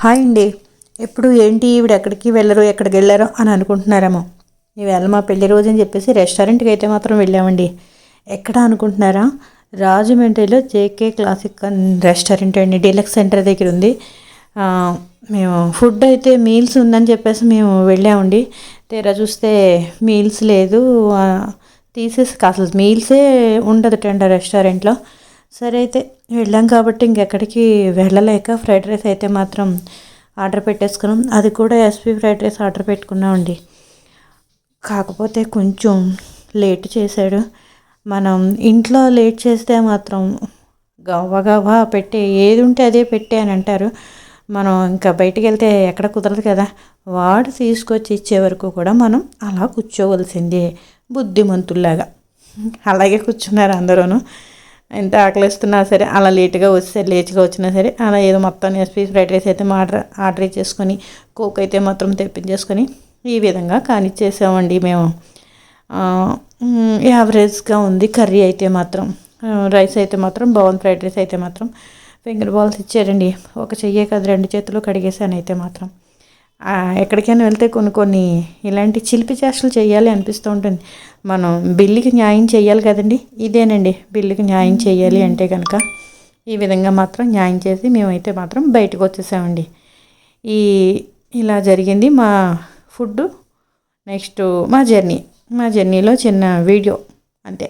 Hi అండి. ఎప్పుడు ఏంటి ఈవిడ ఎక్కడికి వెళ్ళరు ఎక్కడికి వెళ్ళారో అని అనుకుంటున్నారేమో. ఈవేళ మా పెళ్లి రోజు అని చెప్పేసి రెస్టారెంట్కి అయితే మాత్రం వెళ్ళామండి. ఎక్కడ అనుకుంటున్నారా? రాజమండ్రిలో జేకే క్లాసిక్ రెస్టారెంట్ అండి, డీలక్స్ సెంటర్ దగ్గర ఉంది. మేము ఫుడ్ అయితే మీల్స్ ఉందని చెప్పేసి మేము వెళ్ళామండి. తీరా చూస్తే మీల్స్ లేదు, తీసేసి అసలు మీల్సే ఉండదుటండి రెస్టారెంట్లో. సరే అయితే వెళ్ళాం కాబట్టి ఇంకెక్కడికి వెళ్ళలేక ఫ్రైడ్ రైస్ అయితే మాత్రం ఆర్డర్ పెట్టేసుకున్నాం. అది కూడా ఎస్పీ ఫ్రైడ్ రైస్ ఆర్డర్ పెట్టుకున్నామండి. కాకపోతే కొంచెం లేట్ చేశాడు. మనం ఇంట్లో లేట్ చేస్తే మాత్రం గవ్వ గవ్వ పెట్టే ఏది ఉంటే అదే పెట్టే అని అంటారు. మనం ఇంకా బయటికి వెళ్తే ఎక్కడ కుదరదు కదా. వాడు తీసుకొచ్చి ఇచ్చే వరకు కూడా మనం అలా కూర్చోవలసిందే బుద్ధిమంతుల్లాగా. అలాగే కూర్చున్నారు అందరూను. ఎంత ఆకలిస్తున్నా సరే అలా లేట్గా వస్తే లేట్గా వచ్చినా సరే అలా ఏదో మొత్తం ఎస్పీ ఫ్రైడ్ రైస్ అయితే ఆర్డర్ చేసుకొని కోక్ అయితే మాత్రం తెప్పించేసుకొని ఈ విధంగా కానిచ్చేసామండి మేము. యావరేజ్గా ఉంది కర్రీ అయితే మాత్రం. రైస్ అయితే మాత్రం బాగుంది. ఫ్రైడ్ రైస్ అయితే మాత్రం ఫింగర్ బాల్స్ ఇచ్చారండి. ఒక చెయ్యే కాదు, 2 చేతులు కడిగేసాను అయితే మాత్రం. ఎక్కడికైనా వెళ్తే కొన్ని ఇలాంటి చిలిపి చేష్టలు చేయాలి అనిపిస్తూ ఉంటుంది. మనం బిల్లుకి న్యాయం చేయాలి కదండి. ఇదేనండి బిల్లుకి న్యాయం చేయాలి అంటే కనుక ఈ విధంగా మాత్రం న్యాయం చేసి మేమైతే మాత్రం బయటకు వచ్చేసామండి. ఈ ఇలా జరిగింది మా ఫుడ్. నెక్స్ట్ మా జర్నీలో చిన్న వీడియో అంతే.